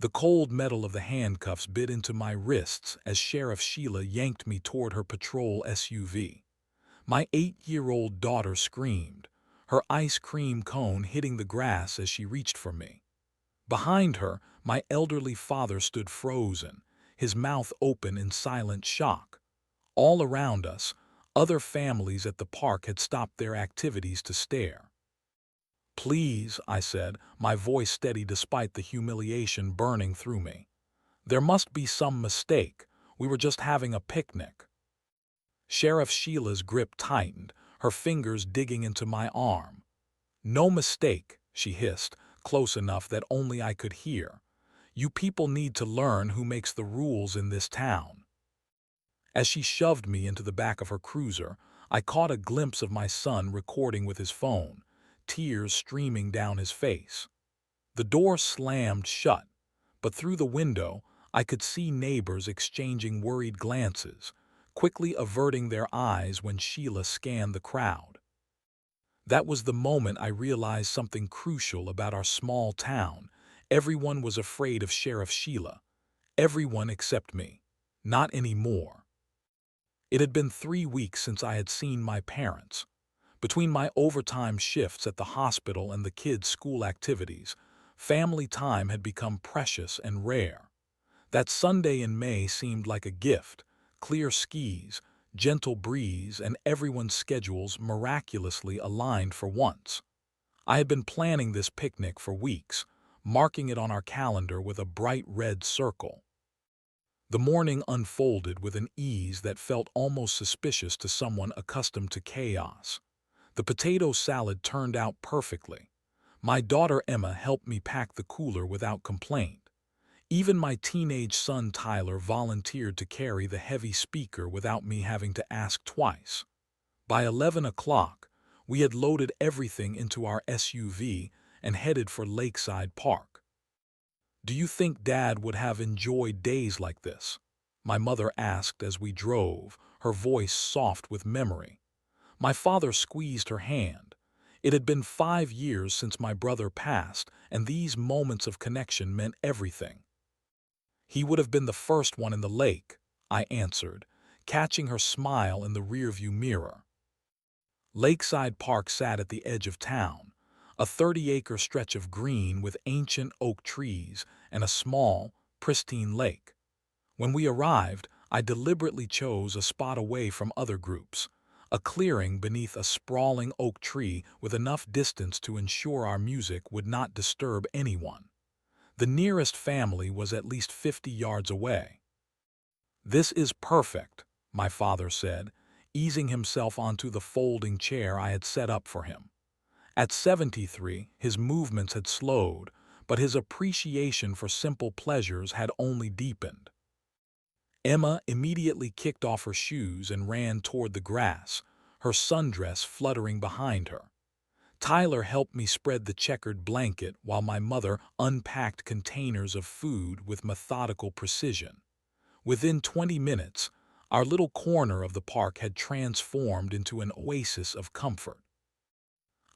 The cold metal of the handcuffs bit into my wrists as Sheriff Sheila yanked me toward her patrol SUV. My 8-year-old daughter screamed, her ice cream cone hitting the grass as she reached for me. Behind her, my elderly father stood frozen, his mouth open in silent shock. All around us, other families at the park had stopped their activities to stare. "Please," I said, my voice steady despite the humiliation burning through me. "There must be some mistake. We were just having a picnic." Sheriff Sheila's grip tightened, her fingers digging into my arm. "No mistake," she hissed, close enough that only I could hear. "You people need to learn who makes the rules in this town." As she shoved me into the back of her cruiser, I caught a glimpse of my son recording with his phone, tears streaming down his face. The door slammed shut, but through the window I could see neighbors exchanging worried glances, quickly averting their eyes when Sheila scanned the crowd. That was the moment I realized something crucial about our small town. Everyone was afraid of Sheriff Sheila. Everyone except me. Not anymore. It had been 3 weeks since I had seen my parents. Between my overtime shifts at the hospital and the kids' school activities, family time had become precious and rare. That Sunday in May seemed like a gift: clear skies, gentle breeze, and everyone's schedules miraculously aligned for once. I had been planning this picnic for weeks, marking it on our calendar with a bright red circle. The morning unfolded with an ease that felt almost suspicious to someone accustomed to chaos. The potato salad turned out perfectly. My daughter Emma helped me pack the cooler without complaint. Even my teenage son Tyler volunteered to carry the heavy speaker without me having to ask twice. By 11 o'clock, we had loaded everything into our SUV and headed for Lakeside Park. "Do you think Dad would have enjoyed days like this?" my mother asked as we drove, her voice soft with memory. My father squeezed her hand. It had been 5 years since my brother passed, and these moments of connection meant everything. "He would have been the first one in the lake," I answered, catching her smile in the rearview mirror. Lakeside Park sat at the edge of town, a 30-acre stretch of green with ancient oak trees and a small, pristine lake. When we arrived, I deliberately chose a spot away from other groups, a clearing beneath a sprawling oak tree with enough distance to ensure our music would not disturb anyone. The nearest family was at least 50 yards away. "This is perfect," my father said, easing himself onto the folding chair I had set up for him. At 73, his movements had slowed, but his appreciation for simple pleasures had only deepened. Emma immediately kicked off her shoes and ran toward the grass, her sundress fluttering behind her. Tyler helped me spread the checkered blanket while my mother unpacked containers of food with methodical precision. Within 20 minutes, our little corner of the park had transformed into an oasis of comfort.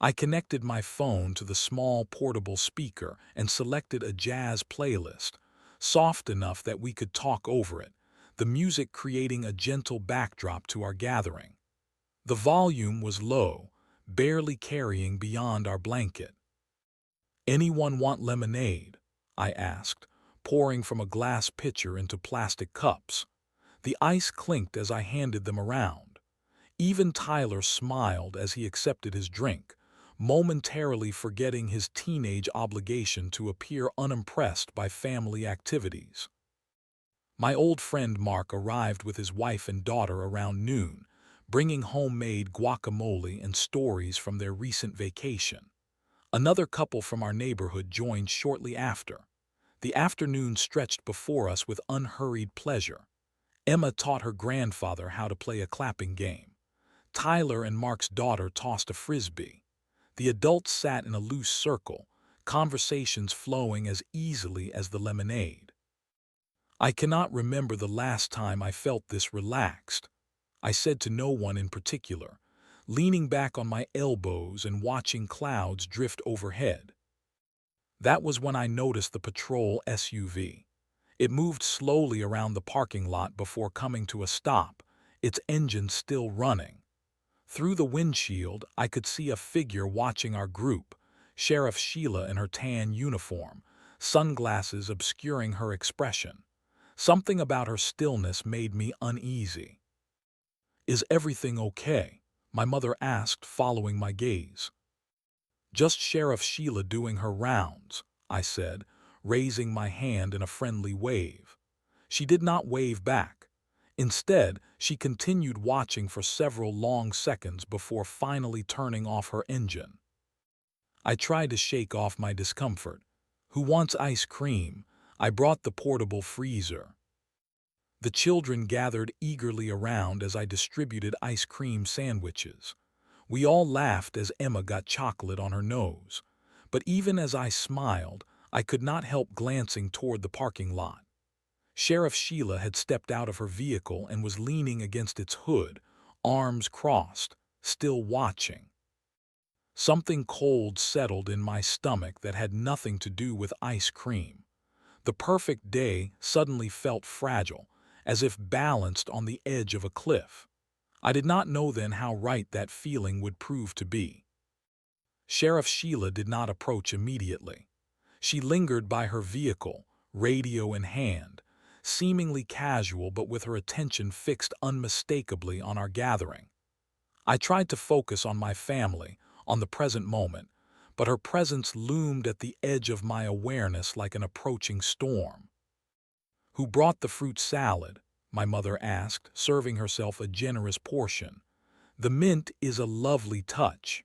I connected my phone to the small portable speaker and selected a jazz playlist, soft enough that we could talk over it, the music creating a gentle backdrop to our gathering. The volume was low, barely carrying beyond our blanket. "Anyone want lemonade?" I asked, pouring from a glass pitcher into plastic cups. The ice clinked as I handed them around. Even Tyler smiled as he accepted his drink, momentarily forgetting his teenage obligation to appear unimpressed by family activities. My old friend Mark arrived with his wife and daughter around noon, bringing homemade guacamole and stories from their recent vacation. Another couple from our neighborhood joined shortly after. The afternoon stretched before us with unhurried pleasure. Emma taught her grandfather how to play a clapping game. Tyler and Mark's daughter tossed a frisbee. The adults sat in a loose circle, conversations flowing as easily as the lemonade. I cannot remember the last time I felt this relaxed. I said to no one in particular, leaning back on my elbows and watching clouds drift overhead. That was when I noticed the patrol SUV. It moved slowly around the parking lot before coming to a stop, its engine still running. Through the windshield, I could see a figure watching our group, Sheriff Sheila in her tan uniform, sunglasses obscuring her expression. Something about her stillness made me uneasy. "Is everything okay?" my mother asked, following my gaze. "Just Sheriff Sheila doing her rounds," I said, raising my hand in a friendly wave. She did not wave back. Instead, she continued watching for several long seconds before finally turning off her engine. I tried to shake off my discomfort. "Who wants ice cream?" I brought the portable freezer. The children gathered eagerly around as I distributed ice cream sandwiches. We all laughed as Emma got chocolate on her nose. But even as I smiled, I could not help glancing toward the parking lot. Sheriff Sheila had stepped out of her vehicle and was leaning against its hood, arms crossed, still watching. Something cold settled in my stomach that had nothing to do with ice cream. The perfect day suddenly felt fragile, as if balanced on the edge of a cliff. I did not know then how right that feeling would prove to be. Sheriff Sheila did not approach immediately. She lingered by her vehicle, radio in hand, seemingly casual but with her attention fixed unmistakably on our gathering. I tried to focus on my family, on the present moment, but her presence loomed at the edge of my awareness like an approaching storm. "Who brought the fruit salad?" my mother asked, serving herself a generous portion. "The mint is a lovely touch."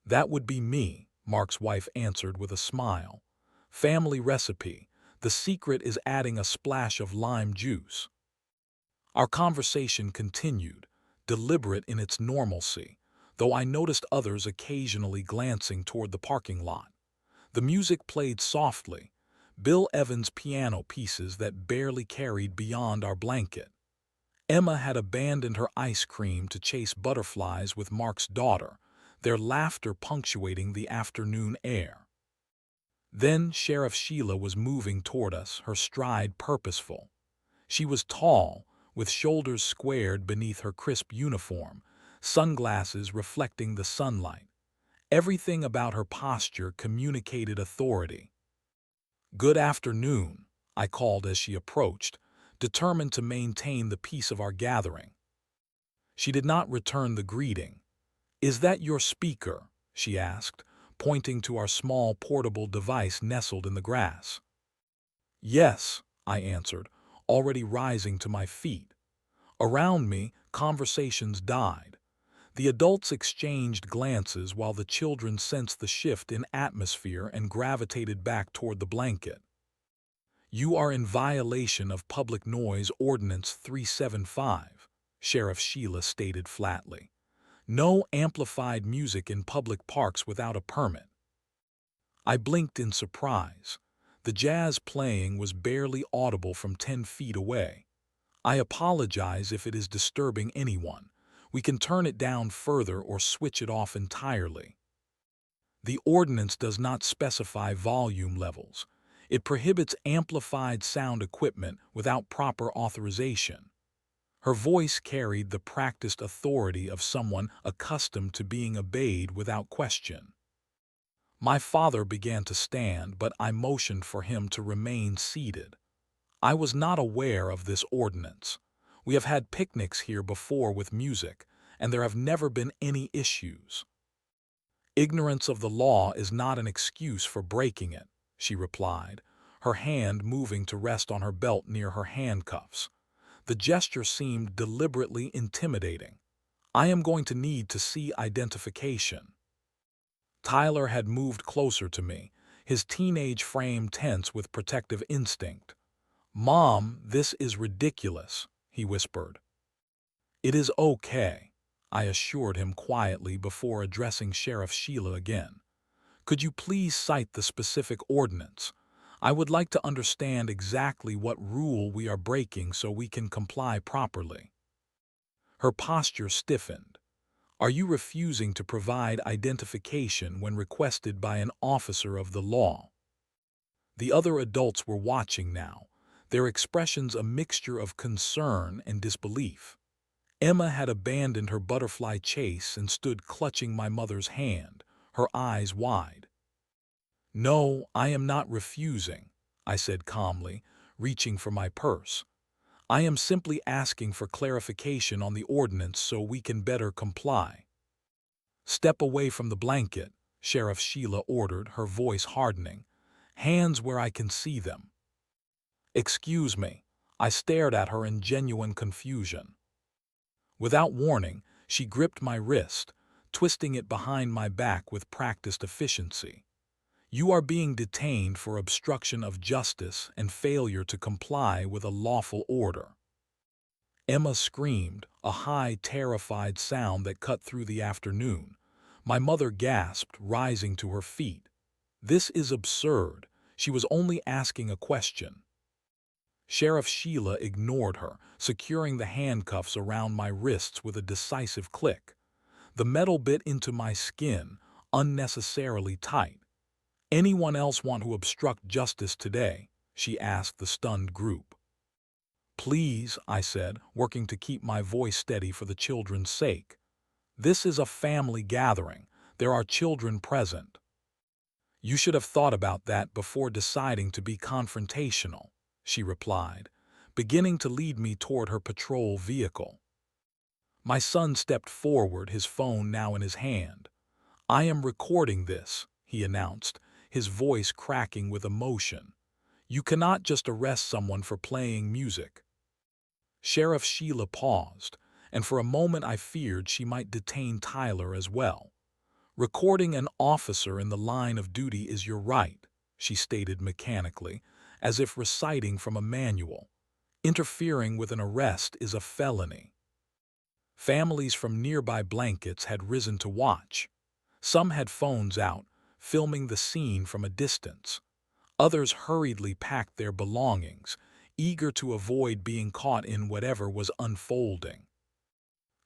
"That would be me," Mark's wife answered with a smile. "Family recipe. The secret is adding a splash of lime juice." Our conversation continued, deliberate in its normalcy, though I noticed others occasionally glancing toward the parking lot. The music played softly, Bill Evans' piano pieces that barely carried beyond our blanket. Emma had abandoned her ice cream to chase butterflies with Mark's daughter, their laughter punctuating the afternoon air. Then Sheriff Sheila was moving toward us, her stride purposeful. She was tall, with shoulders squared beneath her crisp uniform, sunglasses reflecting the sunlight. Everything about her posture communicated authority. "Good afternoon," I called as she approached, determined to maintain the peace of our gathering. She did not return the greeting. "Is that your speaker?" she asked, pointing to our small portable device nestled in the grass. "Yes," I answered, already rising to my feet. Around me, conversations died. The adults exchanged glances while the children sensed the shift in atmosphere and gravitated back toward the blanket. "You are in violation of Public Noise Ordinance 375, Sheriff Sheila stated flatly. "No amplified music in public parks without a permit." I blinked in surprise. The jazz playing was barely audible from 10 feet away. "I apologize if it is disturbing anyone. We can turn it down further or switch it off entirely." "The ordinance does not specify volume levels. It prohibits amplified sound equipment without proper authorization." Her voice carried the practiced authority of someone accustomed to being obeyed without question. My father began to stand, but I motioned for him to remain seated. "I was not aware of this ordinance. We have had picnics here before with music, and there have never been any issues." "Ignorance of the law is not an excuse for breaking it," she replied, her hand moving to rest on her belt near her handcuffs. The gesture seemed deliberately intimidating. "I am going to need to see identification." Tyler had moved closer to me, his teenage frame tense with protective instinct. "Mom, this is ridiculous," he whispered. "It is okay," I assured him quietly before addressing Sheriff Sheila again. "Could you please cite the specific ordinance? I would like to understand exactly what rule we are breaking so we can comply properly." Her posture stiffened. Are you refusing to provide identification when requested by an officer of the law? The other adults were watching now, their expressions a mixture of concern and disbelief. Emma had abandoned her butterfly chase and stood clutching my mother's hand, her eyes wide. "No, I am not refusing," I said calmly, reaching for my purse. "I am simply asking for clarification on the ordinance so we can better comply." "Step away from the blanket," Sheriff Sheila ordered, her voice hardening. "Hands where I can see them." "Excuse me." I stared at her in genuine confusion. Without warning, she gripped my wrist, twisting it behind my back with practiced efficiency. "You are being detained for obstruction of justice and failure to comply with a lawful order." Emma screamed, a high, terrified sound that cut through the afternoon. My mother gasped, rising to her feet. "This is absurd. She was only asking a question." Sheriff Sheila ignored her, securing the handcuffs around my wrists with a decisive click. The metal bit into my skin, unnecessarily tight. "Anyone else want to obstruct justice today?" she asked the stunned group. "Please," I said, working to keep my voice steady for the children's sake. "This is a family gathering. There are children present." "You should have thought about that before deciding to be confrontational," she replied, beginning to lead me toward her patrol vehicle. My son stepped forward, his phone now in his hand. "I am recording this," he announced, his voice cracking with emotion. "You cannot just arrest someone for playing music." Sheriff Sheila paused, and for a moment I feared she might detain Tyler as well. "Recording an officer in the line of duty is your right," she stated mechanically, as if reciting from a manual. "Interfering with an arrest is a felony." Families from nearby blankets had risen to watch. Some had phones out, filming the scene from a distance. Others hurriedly packed their belongings, eager to avoid being caught in whatever was unfolding.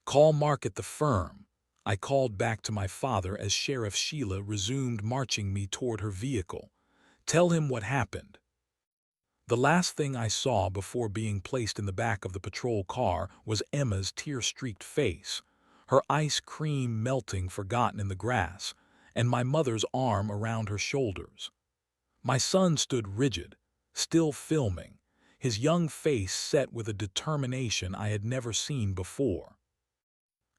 "Call Mark at the firm," I called back to my father as Sheriff Sheila resumed marching me toward her vehicle. "Tell him what happened." The last thing I saw before being placed in the back of the patrol car was Emma's tear-streaked face, her ice cream melting forgotten in the grass, and my mother's arm around her shoulders. My son stood rigid, still filming, his young face set with a determination I had never seen before.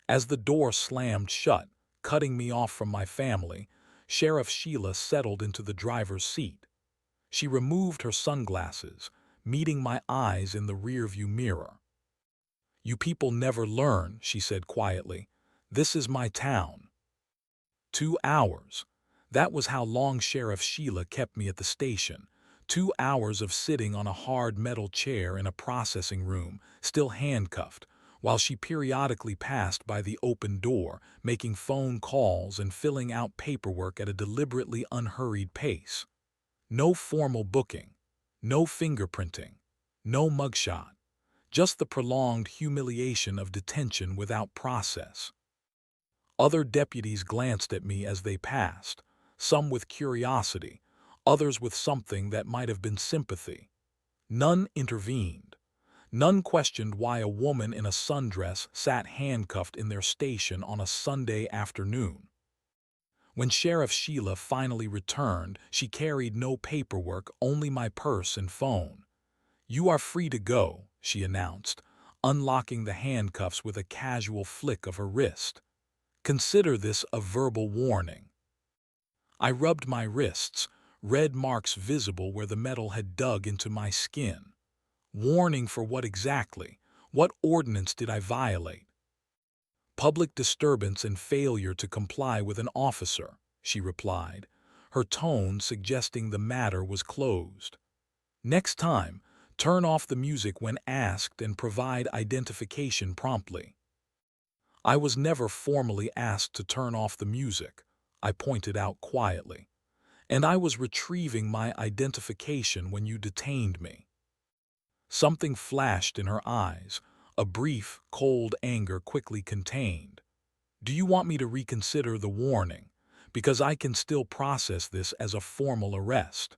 As the door slammed shut, cutting me off from my family, Sheriff Sheila settled into the driver's seat. She removed her sunglasses, meeting my eyes in the rearview mirror. "You people never learn," she said quietly. "This is my town." 2 hours. That was how long Sheriff Sheila kept me at the station. 2 hours of sitting on a hard metal chair in a processing room, still handcuffed, while she periodically passed by the open door, making phone calls and filling out paperwork at a deliberately unhurried pace. No formal booking, no fingerprinting, no mugshot, just the prolonged humiliation of detention without process. Other deputies glanced at me as they passed, some with curiosity, others with something that might have been sympathy. None intervened. None questioned why a woman in a sundress sat handcuffed in their station on a Sunday afternoon. When Sheriff Sheila finally returned, she carried no paperwork, only my purse and phone. "You are free to go," she announced, unlocking the handcuffs with a casual flick of her wrist. "Consider this a verbal warning." I rubbed my wrists, red marks visible where the metal had dug into my skin. Warning for what exactly? What ordinance did I violate? "Public disturbance and failure to comply with an officer," she replied, her tone suggesting the matter was closed. "Next time, turn off the music when asked and provide identification promptly." "I was never formally asked to turn off the music," I pointed out quietly. "And I was retrieving my identification when you detained me." Something flashed in her eyes, a brief, cold anger quickly contained. Do you want me to reconsider the warning? Because I can still process this as a formal arrest.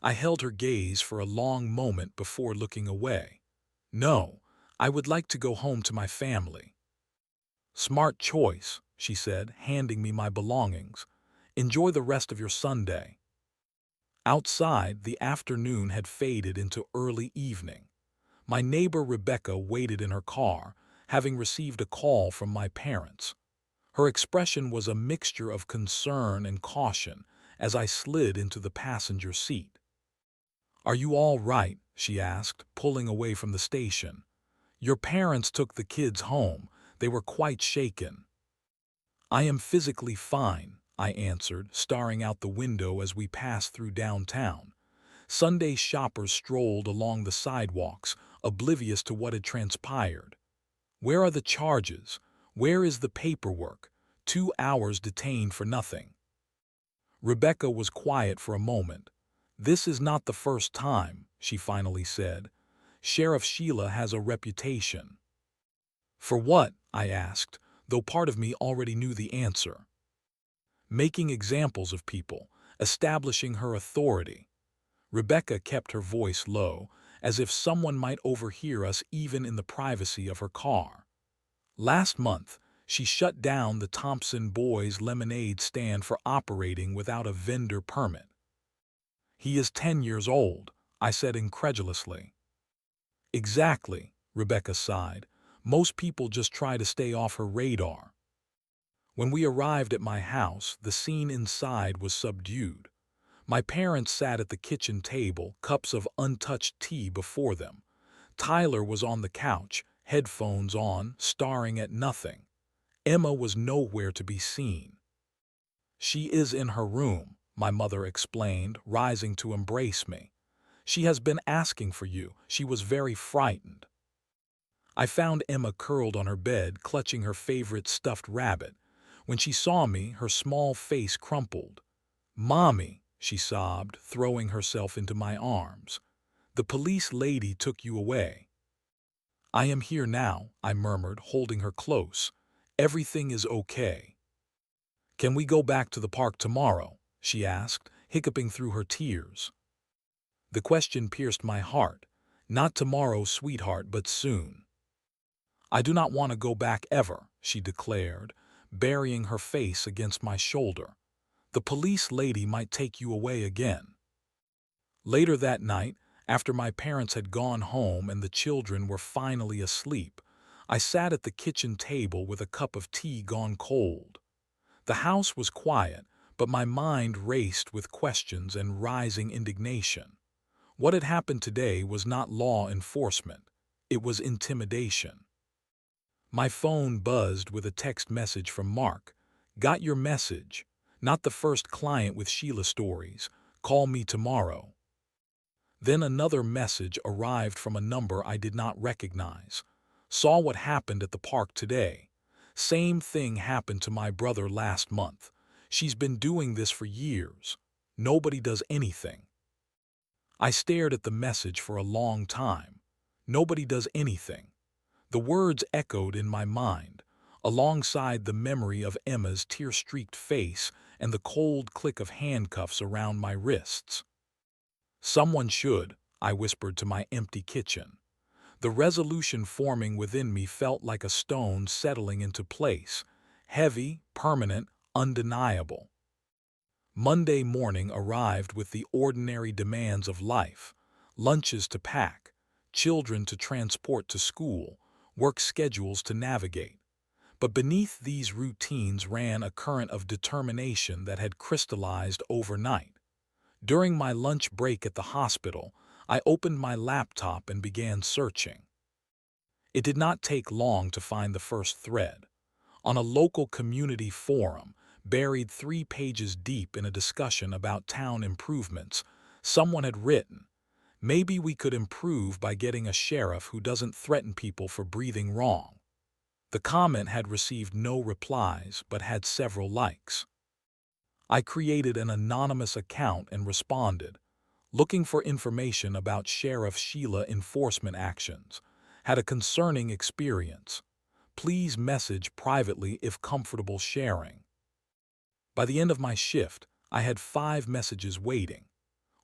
I held her gaze for a long moment before looking away. No, I would like to go home to my family. Smart choice, she said, handing me my belongings. Enjoy the rest of your Sunday. Outside, the afternoon had faded into early evening. My neighbor Rebecca waited in her car, having received a call from my parents. Her expression was a mixture of concern and caution as I slid into the passenger seat. "Are you all right?" she asked, pulling away from the station. "Your parents took the kids home. They were quite shaken." "I am physically fine," I answered, staring out the window as we passed through downtown. Sunday shoppers strolled along the sidewalks, oblivious to what had transpired. "Where are the charges? Where is the paperwork? 2 hours detained for nothing." Rebecca was quiet for a moment. "This is not the first time," she finally said. "Sheriff Sheila has a reputation." "For what?" I asked, though part of me already knew the answer. "Making examples of people, establishing her authority." Rebecca kept her voice low, as if someone might overhear us even in the privacy of her car. "Last month, she shut down the Thompson Boys lemonade stand for operating without a vendor permit." "He is 10 years old," I said incredulously. "Exactly," Rebecca sighed. "Most people just try to stay off her radar." When we arrived at my house, the scene inside was subdued. My parents sat at the kitchen table, cups of untouched tea before them. Tyler was on the couch, headphones on, staring at nothing. Emma was nowhere to be seen. "She is in her room," my mother explained, rising to embrace me. "She has been asking for you. She was very frightened." I found Emma curled on her bed, clutching her favorite stuffed rabbit. When she saw me, her small face crumpled. "Mommy," she sobbed, throwing herself into my arms. "The police lady took you away." "I am here now," I murmured, holding her close. "Everything is okay." "Can we go back to the park tomorrow?" she asked, hiccuping through her tears. The question pierced my heart. "Not tomorrow, sweetheart, but soon." "I do not want to go back ever," she declared, burying her face against my shoulder. "The police lady might take you away again." Later that night, after my parents had gone home and the children were finally asleep, I sat at the kitchen table with a cup of tea gone cold. The house was quiet, but my mind raced with questions and rising indignation. What had happened today was not law enforcement. It was intimidation. My phone buzzed with a text message from Mark. "Got your message. Not the first client with Sheila stories. Call me tomorrow." Then another message arrived from a number I did not recognize. "Saw what happened at the park today. Same thing happened to my brother last month. She's been doing this for years. Nobody does anything." I stared at the message for a long time. Nobody does anything. The words echoed in my mind, alongside the memory of Emma's tear-streaked face and the cold click of handcuffs around my wrists. "Someone should," I whispered to my empty kitchen. The resolution forming within me felt like a stone settling into place, heavy, permanent, undeniable. Monday morning arrived with the ordinary demands of life: lunches to pack, children to transport to school, work schedules to navigate. But beneath these routines ran a current of determination that had crystallized overnight. During my lunch break at the hospital, I opened my laptop and began searching. It did not take long to find the first thread. On a local community forum, buried 3 pages deep in a discussion about town improvements, someone had written, "Maybe we could improve by getting a sheriff who doesn't threaten people for breathing wrong." The comment had received no replies but had several likes. I created an anonymous account and responded, looking for information about Sheriff Sheila enforcement actions. Had a concerning experience. Please message privately if comfortable sharing. By the end of my shift, I had 5 messages waiting.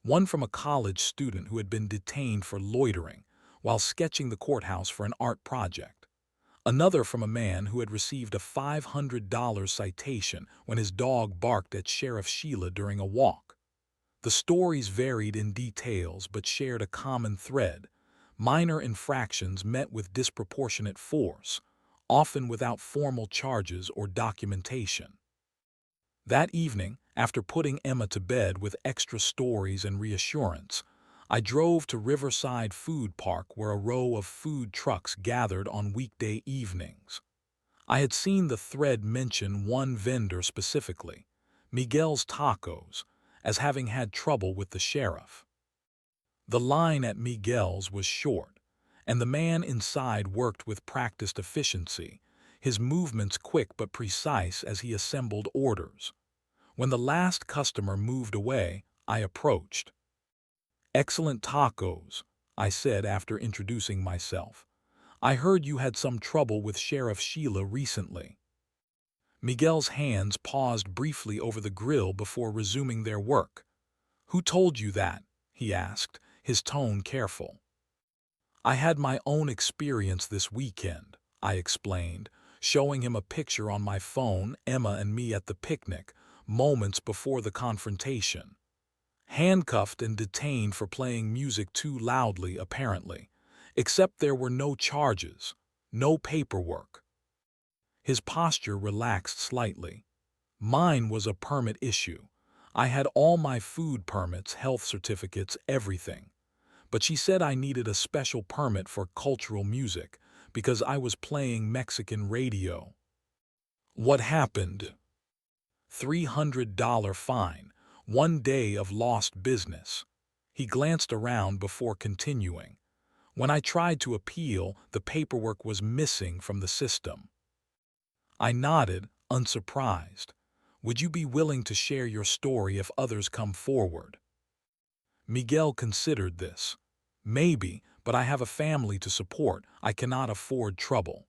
One from a college student who had been detained for loitering while sketching the courthouse for an art project. Another from a man who had received a $500 citation when his dog barked at Sheriff Sheila during a walk. The stories varied in details but shared a common thread: minor infractions met with disproportionate force, often without formal charges or documentation. That evening, after putting Emma to bed with extra stories and reassurance, I drove to Riverside Food Park where a row of food trucks gathered on weekday evenings. I had seen the thread mention one vendor specifically, Miguel's Tacos, as having had trouble with the sheriff. The line at Miguel's was short, and the man inside worked with practiced efficiency, his movements quick but precise as he assembled orders. When the last customer moved away, I approached. "Excellent tacos," I said after introducing myself. "I heard you had some trouble with Sheriff Sheila recently." Miguel's hands paused briefly over the grill before resuming their work. "Who told you that?" he asked, his tone careful. "I had my own experience this weekend," I explained, showing him a picture on my phone, Emma and me at the picnic, moments before the confrontation. Handcuffed and detained for playing music too loudly, apparently, except there were no charges, no paperwork. His posture relaxed slightly. Mine was a permit issue. I had all my food permits, health certificates, everything. But she said I needed a special permit for cultural music because I was playing Mexican radio. "What happened?" $300 fine, 1 day of lost business. He glanced around before continuing. When I tried to appeal, the paperwork was missing from the system. I nodded, unsurprised. "Would you be willing to share your story if others come forward?" Miguel considered this. "Maybe, but I have a family to support. I cannot afford trouble."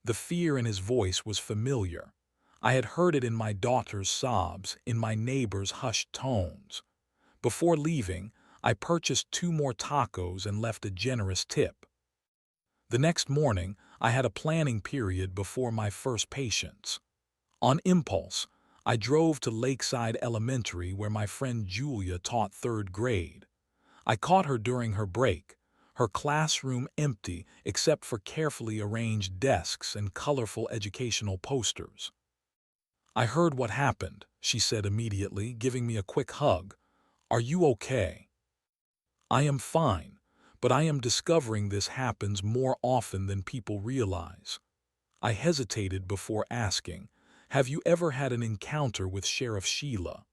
The fear in his voice was familiar. I had heard it in my daughter's sobs, in my neighbor's hushed tones. Before leaving, I purchased 2 more tacos and left a generous tip. The next morning, I had a planning period before my first patients. On impulse, I drove to Lakeside Elementary where my friend Julia taught 3rd grade. I caught her during her break, her classroom empty except for carefully arranged desks and colorful educational posters. "I heard what happened," she said immediately, giving me a quick hug. "Are you okay?" "I am fine, but I am discovering this happens more often than people realize." I hesitated before asking, "Have you ever had an encounter with Sheriff Sheila?"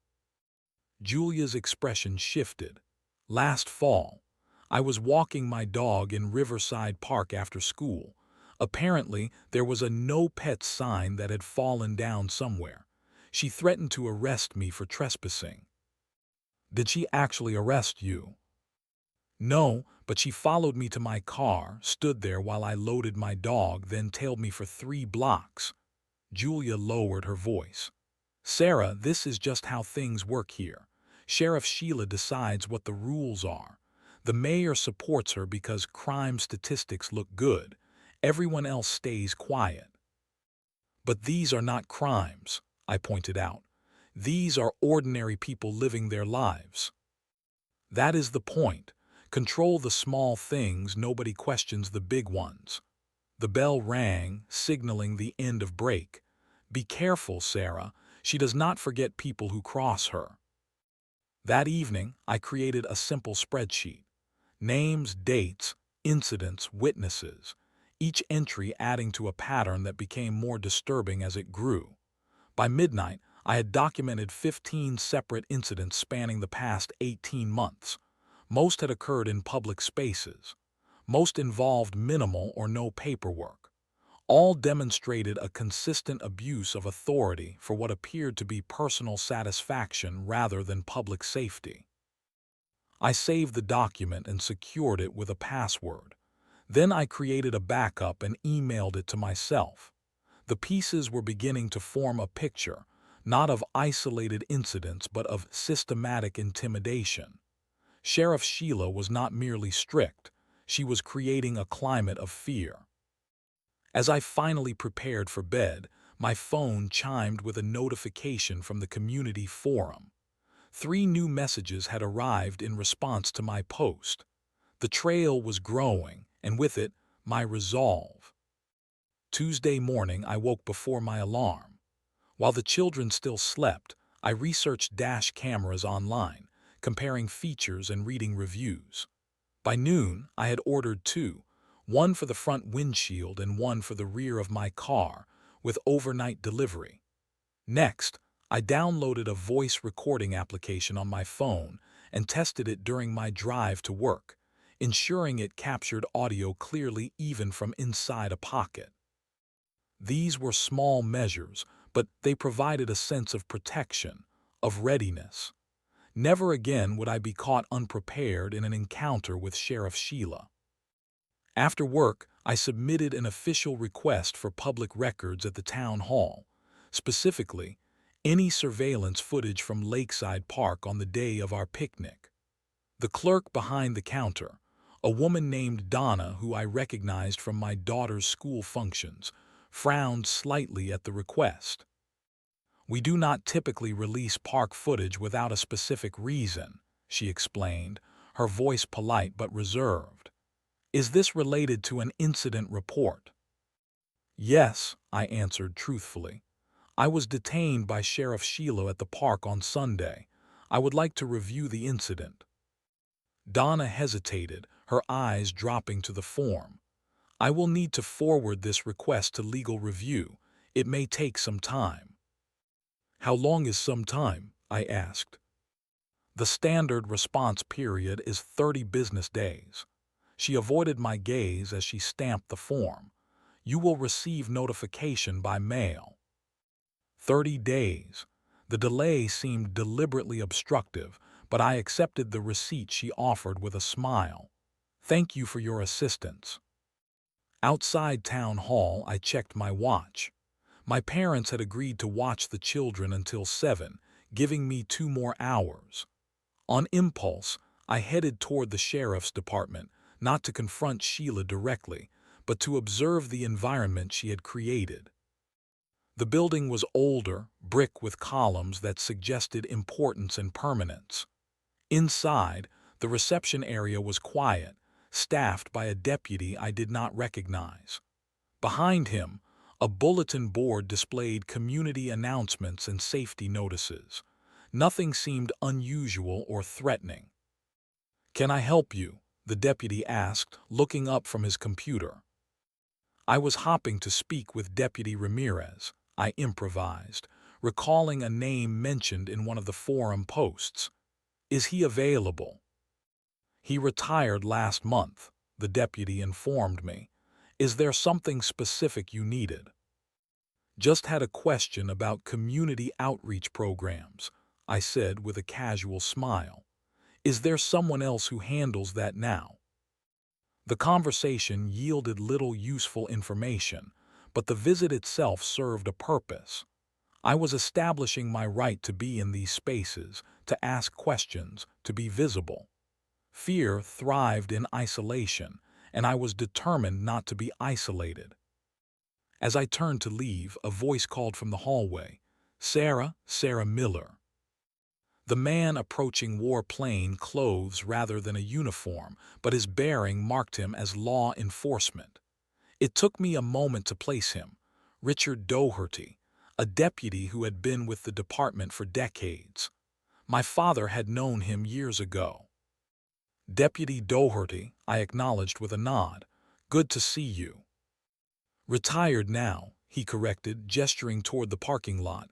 Julia's expression shifted. "Last fall, I was walking my dog in Riverside Park after school. Apparently, there was a no pets sign that had fallen down somewhere. She threatened to arrest me for trespassing." "Did she actually arrest you?" "No, but she followed me to my car, stood there while I loaded my dog, then tailed me for 3 blocks. Julia lowered her voice. "Sarah, this is just how things work here. Sheriff Sheila decides what the rules are. The mayor supports her because crime statistics look good. Everyone else stays quiet." "But these are not crimes," I pointed out. "These are ordinary people living their lives." "That is the point. Control the small things, nobody questions the big ones." The bell rang, signaling the end of break. "Be careful, Sarah. She does not forget people who cross her." That evening, I created a simple spreadsheet. Names, dates, incidents, witnesses, each entry adding to a pattern that became more disturbing as it grew. By midnight, I had documented 15 separate incidents spanning the past 18 months. Most had occurred in public spaces. Most involved minimal or no paperwork. All demonstrated a consistent abuse of authority for what appeared to be personal satisfaction rather than public safety. I saved the document and secured it with a password. Then I created a backup and emailed it to myself. The pieces were beginning to form a picture, not of isolated incidents but of systematic intimidation. Sheriff Sheila was not merely strict, she was creating a climate of fear. As I finally prepared for bed, my phone chimed with a notification from the community forum. 3 new messages had arrived in response to my post. The trail was growing, and with it, my resolve. Tuesday morning, I woke before my alarm. While the children still slept, I researched dash cameras online, comparing features and reading reviews. By noon, I had ordered 2, one for the front windshield and one for the rear of my car, with overnight delivery. Next, I downloaded a voice recording application on my phone and tested it during my drive to work, ensuring it captured audio clearly even from inside a pocket. These were small measures, but they provided a sense of protection, of readiness. Never again would I be caught unprepared in an encounter with Sheriff Sheila. After work, I submitted an official request for public records at the town hall, specifically, any surveillance footage from Lakeside Park on the day of our picnic. The clerk behind the counter, a woman named Donna who I recognized from my daughter's school functions, frowned slightly at the request. "We do not typically release park footage without a specific reason," she explained, her voice polite but reserved. "Is this related to an incident report?" "Yes," I answered truthfully. "I was detained by Sheriff Sheila at the park on Sunday. I would like to review the incident." Donna hesitated, her eyes dropping to the form. "I will need to forward this request to legal review. It may take some time." "How long is some time?" I asked. "The standard response period is 30 business days." She avoided my gaze as she stamped the form. "You will receive notification by mail." 30 days. The delay seemed deliberately obstructive, but I accepted the receipt she offered with a smile. "Thank you for your assistance." Outside town hall, I checked my watch. My parents had agreed to watch the children until 7, giving me 2 more hours. On impulse, I headed toward the sheriff's department, not to confront Sheila directly, but to observe the environment she had created. The building was older, brick with columns that suggested importance and permanence. Inside, the reception area was quiet, staffed by a deputy I did not recognize. Behind him, a bulletin board displayed community announcements and safety notices. Nothing seemed unusual or threatening. "Can I help you?" the deputy asked, looking up from his computer. I was hopping to speak with Deputy Ramirez, I improvised, recalling a name mentioned in one of the forum posts. "Is he available?" "He retired last month," the deputy informed me. "Is there something specific you needed?" "Just had a question about community outreach programs," I said with a casual smile. "Is there someone else who handles that now?" The conversation yielded little useful information, but the visit itself served a purpose. I was establishing my right to be in these spaces, to ask questions, to be visible. Fear thrived in isolation, and I was determined not to be isolated. As I turned to leave, a voice called from the hallway, "Sarah, Sarah Miller." The man approaching wore plain clothes rather than a uniform, but his bearing marked him as law enforcement. It took me a moment to place him. Richard Doherty, a deputy who had been with the department for decades. My father had known him years ago. "Deputy Doherty," I acknowledged with a nod. "Good to see you." "Retired now," he corrected, gesturing toward the parking lot.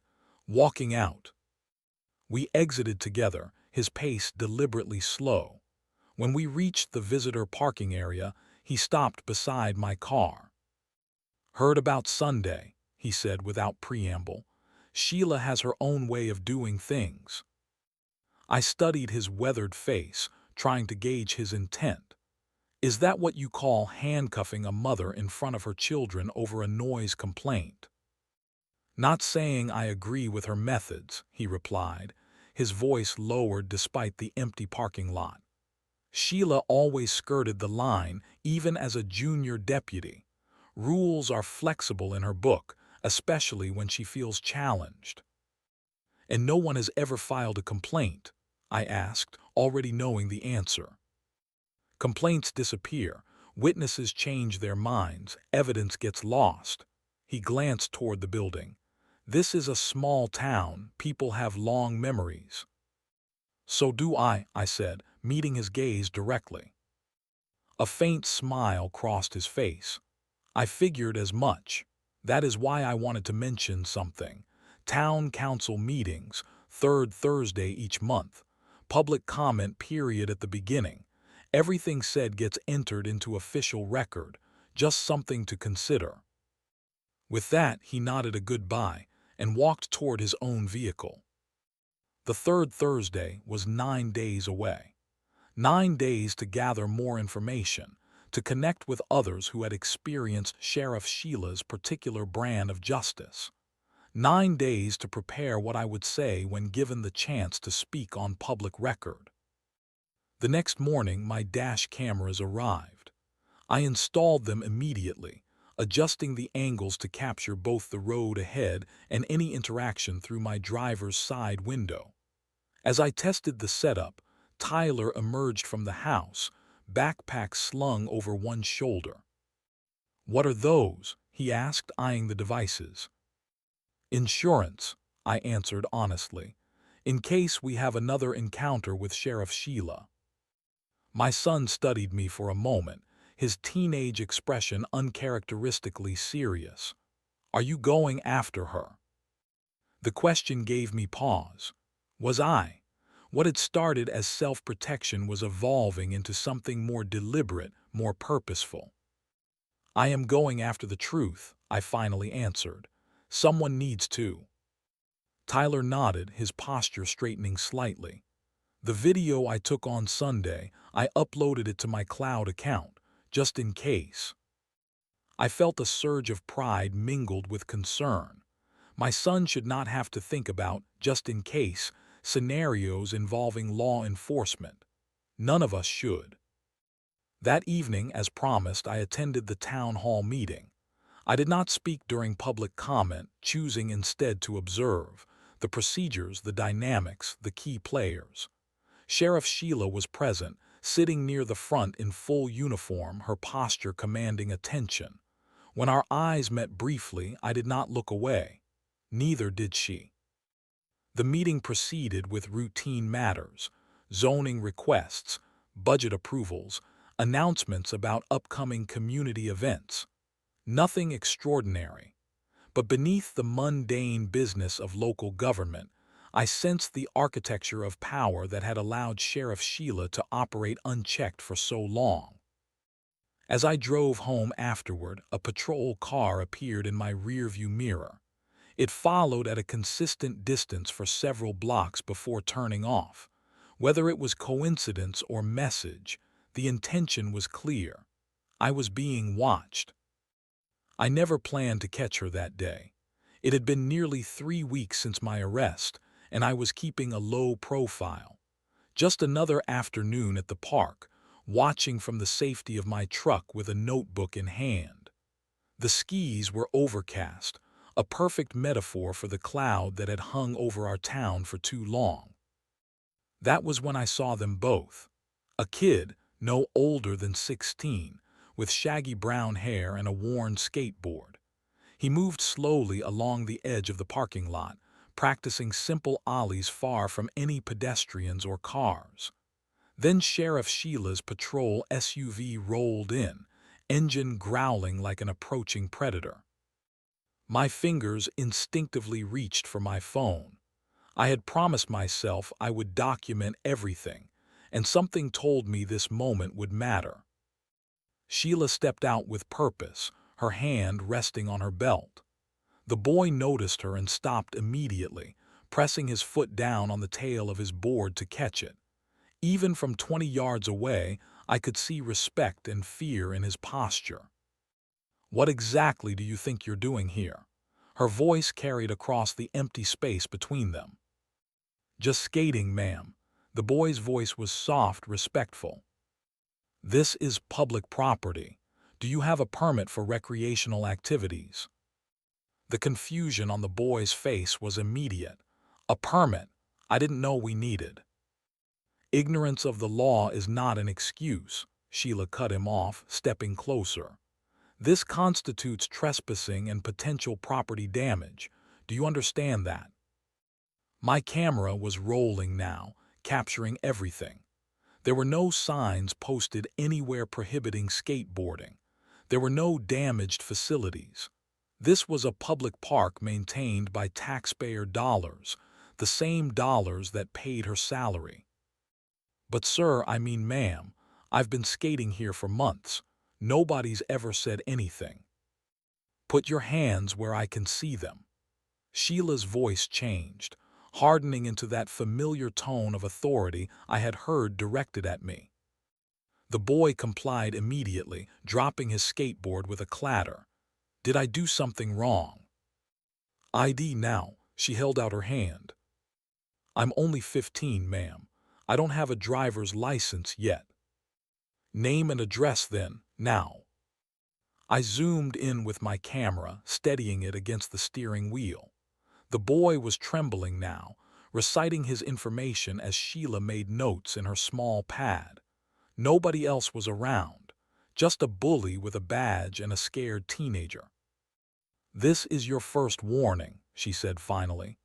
"Walking out." We exited together, his pace deliberately slow. When we reached the visitor parking area, he stopped beside my car. "Heard about Sunday," he said without preamble. "Sheila has her own way of doing things." I studied his weathered face, trying to gauge his intent. Is that what you call handcuffing a mother in front of her children over a noise complaint? Not saying I agree with her methods, he replied, his voice lowered despite the empty parking lot. Sheila always skirted the line, even as a junior deputy. Rules are flexible in her book, especially when she feels challenged. And no one has ever filed a complaint? I asked, already knowing the answer. Complaints disappear, witnesses change their minds, evidence gets lost. He glanced toward the building. This is a small town, people have long memories. So do I said, meeting his gaze directly. A faint smile crossed his face. I figured as much. That is why I wanted to mention something. Town council meetings, third Thursday each month. Public comment period at the beginning. Everything said gets entered into official record. Just something to consider. With that, he nodded a goodbye and walked toward his own vehicle. The third Thursday was 9 days away. 9 days to gather more information, to connect with others who had experienced Sheriff Sheila's particular brand of justice. 9 days to prepare what I would say when given the chance to speak on public record. The next morning, my dash cameras arrived. I installed them immediately, adjusting the angles to capture both the road ahead and any interaction through my driver's side window. As I tested the setup, Tyler emerged from the house, backpack slung over one shoulder. "What are those?" he asked, eyeing the devices. "Insurance," I answered honestly, "in case we have another encounter with Sheriff Sheila." My son studied me for a moment, his teenage expression uncharacteristically serious. "Are you going after her?" The question gave me pause. Was I? What had started as self-protection was evolving into something more deliberate, more purposeful. "I am going after the truth," I finally answered. "Someone needs to." Tyler nodded, his posture straightening slightly. "The video I took on Sunday, I uploaded it to my cloud account, just in case." I felt a surge of pride mingled with concern. My son should not have to think about, just in case, scenarios involving law enforcement. None of us should. That evening, as promised, I attended the town hall meeting. I did not speak during public comment, choosing instead to observe the procedures, the dynamics, the key players. Sheriff Sheila was present, sitting near the front in full uniform, her posture commanding attention. When our eyes met briefly, I did not look away. Neither did she. The meeting proceeded with routine matters, zoning requests, budget approvals, announcements about upcoming community events. Nothing extraordinary. But beneath the mundane business of local government, I sensed the architecture of power that had allowed Sheriff Sheila to operate unchecked for so long. As I drove home afterward, a patrol car appeared in my rearview mirror. It followed at a consistent distance for several blocks before turning off. Whether it was coincidence or message, the intention was clear. I was being watched. I never planned to catch her that day. It had been nearly 3 weeks since my arrest, and I was keeping a low profile. Just another afternoon at the park, watching from the safety of my truck with a notebook in hand. The skies were overcast, a perfect metaphor for the cloud that had hung over our town for too long. That was when I saw them both. A kid, no older than 16, with shaggy brown hair and a worn skateboard. He moved slowly along the edge of the parking lot, practicing simple ollies far from any pedestrians or cars. Then Sheriff Sheila's patrol SUV rolled in, engine growling like an approaching predator. My fingers instinctively reached for my phone. I had promised myself I would document everything, and something told me this moment would matter. Sheila stepped out with purpose, her hand resting on her belt. The boy noticed her and stopped immediately, pressing his foot down on the tail of his board to catch it. Even from 20 yards away, I could see respect and fear in his posture. "What exactly do you think you're doing here?" Her voice carried across the empty space between them. "Just skating, ma'am." The boy's voice was soft, respectful. "This is public property. Do you have a permit for recreational activities?" The confusion on the boy's face was immediate. "A permit? I didn't know we needed." "Ignorance of the law is not an excuse," Sheila cut him off, stepping closer. "This constitutes trespassing and potential property damage. Do you understand that?" My camera was rolling now, capturing everything. There were no signs posted anywhere prohibiting skateboarding. There were no damaged facilities. This was a public park maintained by taxpayer dollars, the same dollars that paid her salary. "But sir, I mean ma'am, I've been skating here for months. Nobody's ever said anything." "Put your hands where I can see them." Sheila's voice changed, hardening into that familiar tone of authority I had heard directed at me. The boy complied immediately, dropping his skateboard with a clatter. "Did I do something wrong?" "ID now." She held out her hand. "I'm only 15, ma'am. I don't have a driver's license yet." "Name and address then, now." I zoomed in with my camera, steadying it against the steering wheel. The boy was trembling now, reciting his information as Sheila made notes in her small pad. Nobody else was around, just a bully with a badge and a scared teenager. "This is your first warning," she said finally.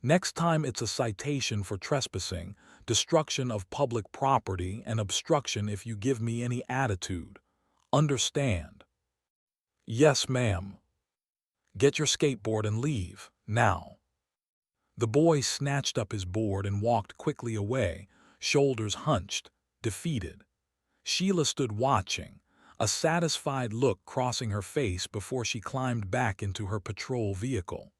"Next time it's a citation for trespassing, destruction of public property, and obstruction if you give me any attitude. Understand?" "Yes, ma'am." "Get your skateboard and leave, now." The boy snatched up his board and walked quickly away, shoulders hunched, defeated. Sheila stood watching, a satisfied look crossing her face before she climbed back into her patrol vehicle.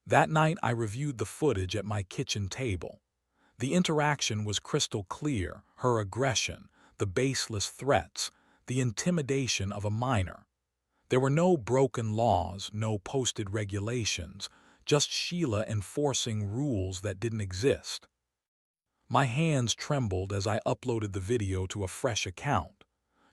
That night I reviewed the footage at my kitchen table. The interaction was crystal clear, her aggression, the baseless threats, the intimidation of a minor. There were no broken laws, no posted regulations, just Sheila enforcing rules that didn't exist. My hands trembled as I uploaded the video to a fresh account.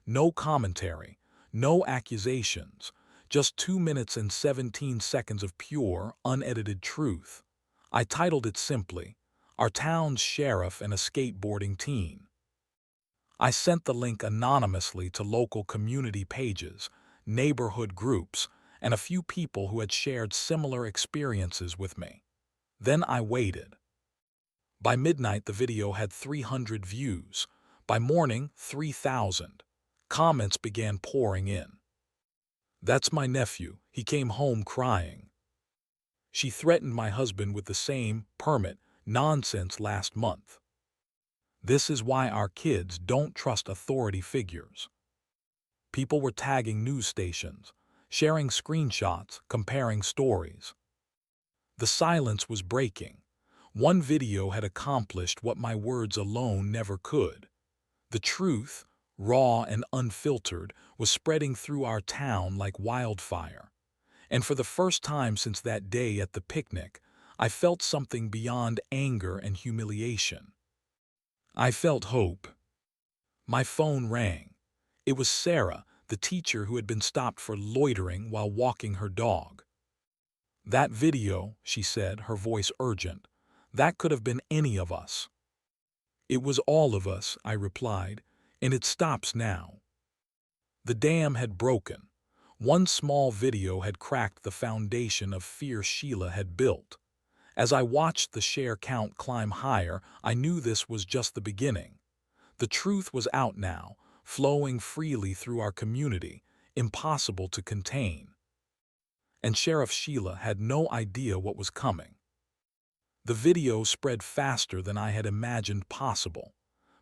No commentary, no accusations, just 2 minutes and 17 seconds of pure, unedited truth. I titled it simply, "Our Town's Sheriff and a Skateboarding Teen." I sent the link anonymously to local community pages, neighborhood groups, and a few people who had shared similar experiences with me. Then I waited. By midnight, the video had 300 views. By morning, 3,000. Comments began pouring in. "That's my nephew. He came home crying." "She threatened my husband with the same permit nonsense last month." "This is why our kids don't trust authority figures." People were tagging news stations, sharing screenshots, comparing stories. The silence was breaking. One video had accomplished what my words alone never could. The truth, raw and unfiltered, was spreading through our town like wildfire. And for the first time since that day at the picnic, I felt something beyond anger and humiliation. I felt hope. My phone rang. It was Sarah, the teacher who had been stopped for loitering while walking her dog. "That video," she said, her voice urgent, "that could have been any of us." "It was all of us," I replied, "and it stops now." The dam had broken. One small video had cracked the foundation of fear Sheila had built. As I watched the share count climb higher, I knew this was just the beginning. The truth was out now, flowing freely through our community, impossible to contain. And Sheriff Sheila had no idea what was coming. The video spread faster than I had imagined possible.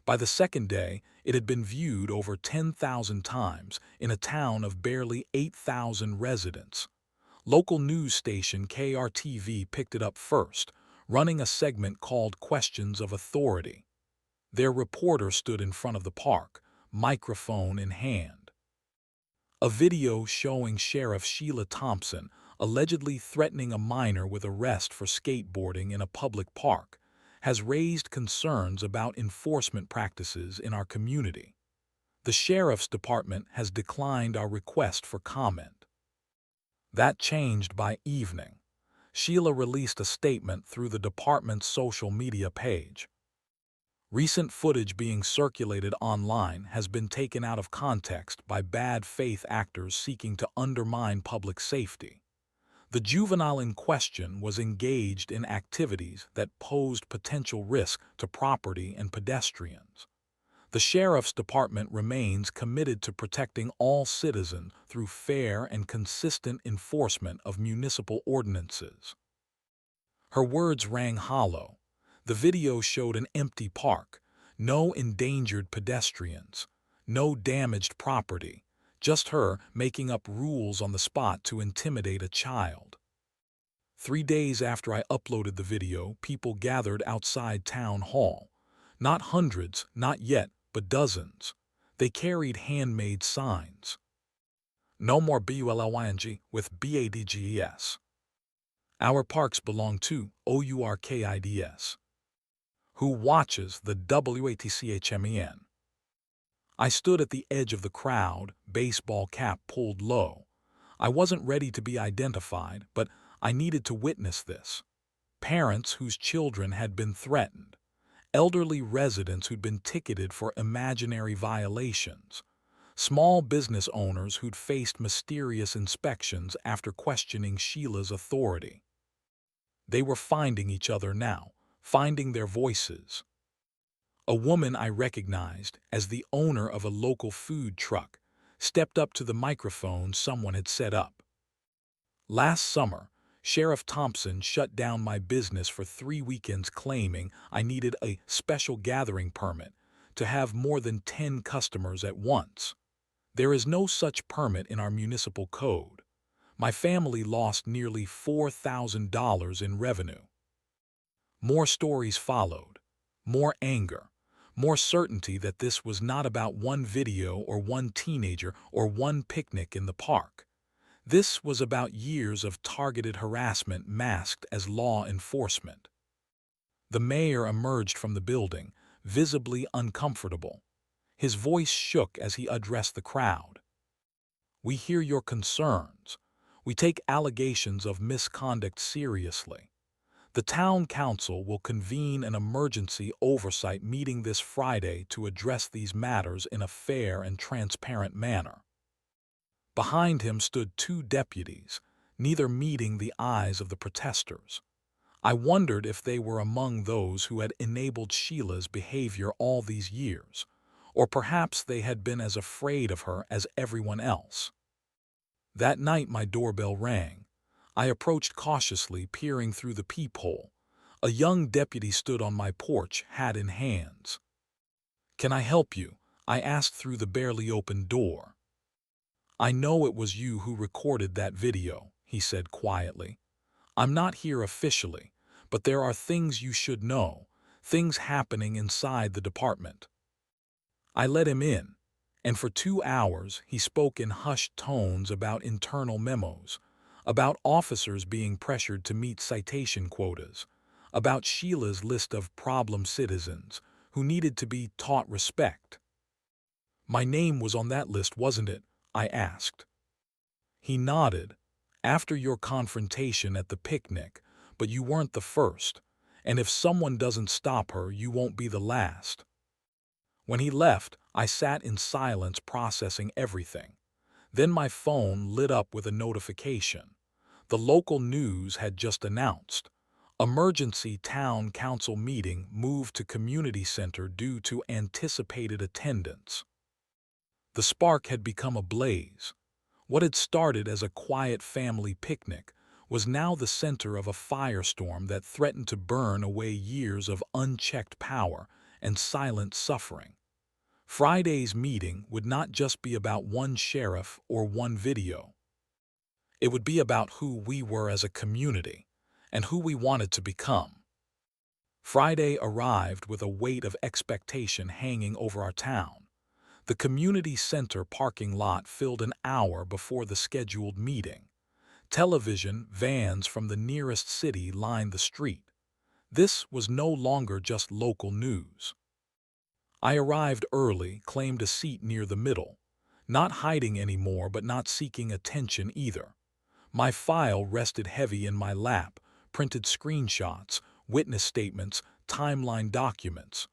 By the second day, it had been viewed over 10,000 times in a town of barely 8,000 residents. Local news station KRTV picked it up first, running a segment called Questions of Authority. Their reporter stood in front of the park, microphone in hand. A video showing Sheriff Sheila Thompson allegedly threatening a minor with arrest for skateboarding in a public park has raised concerns about enforcement practices in our community. The Sheriff's Department has declined our request for comment. That changed by evening. Sheila released a statement through the department's social media page. Recent footage being circulated online has been taken out of context by bad faith actors seeking to undermine public safety. The juvenile in question was engaged in activities that posed potential risk to property and pedestrians. The Sheriff's Department remains committed to protecting all citizens through fair and consistent enforcement of municipal ordinances. Her words rang hollow. The video showed an empty park, no endangered pedestrians, no damaged property, just her making up rules on the spot to intimidate a child. 3 days after I uploaded the video, people gathered outside Town Hall. Not hundreds, not yet, but dozens. They carried handmade signs. No more BULLYNG with BADGES. Our parks belong to OURKIDS. Who watches the WATCHMEN? I stood at the edge of the crowd, baseball cap pulled low. I wasn't ready to be identified, but I needed to witness this. Parents whose children had been threatened. Elderly residents who'd been ticketed for imaginary violations. Small business owners who'd faced mysterious inspections after questioning Sheila's authority. They were finding each other now, finding their voices. A woman I recognized as the owner of a local food truck stepped up to the microphone someone had set up. Last summer, Sheriff Thompson shut down my business for 3 weekends claiming I needed a special gathering permit to have more than 10 customers at once. There is no such permit in our municipal code. My family lost nearly $4,000 in revenue. More stories followed, more anger, more certainty that this was not about one video or one teenager or one picnic in the park. This was about years of targeted harassment masked as law enforcement. The mayor emerged from the building, visibly uncomfortable. His voice shook as he addressed the crowd. We hear your concerns. We take allegations of misconduct seriously. The town council will convene an emergency oversight meeting this Friday to address these matters in a fair and transparent manner. Behind him stood 2 deputies, neither meeting the eyes of the protesters. I wondered if they were among those who had enabled Sheila's behavior all these years, or perhaps they had been as afraid of her as everyone else. That night my doorbell rang. I approached cautiously, peering through the peephole. A young deputy stood on my porch, hat in hands. "Can I help you?" I asked through the barely opened door. "I know it was you who recorded that video," he said quietly. "I'm not here officially, but there are things you should know, things happening inside the department." I let him in, and for 2 hours he spoke in hushed tones about internal memos, about officers being pressured to meet citation quotas, about Sheila's list of problem citizens who needed to be taught respect. "My name was on that list, wasn't it?" I asked. He nodded. "After your confrontation at the picnic, but you weren't the first, and if someone doesn't stop her, you won't be the last." When he left, I sat in silence processing everything. Then my phone lit up with a notification. The local news had just announced. Emergency town council meeting moved to community center due to anticipated attendance. The spark had become a blaze. What had started as a quiet family picnic was now the center of a firestorm that threatened to burn away years of unchecked power and silent suffering. Friday's meeting would not just be about one sheriff or one video. It would be about who we were as a community and who we wanted to become. Friday arrived with a weight of expectation hanging over our town. The community center parking lot filled an hour before the scheduled meeting. Television vans from the nearest city lined the street. This was no longer just local news. I arrived early, claimed a seat near the middle, not hiding anymore but not seeking attention either. My file rested heavy in my lap, printed screenshots, witness statements, timeline documents.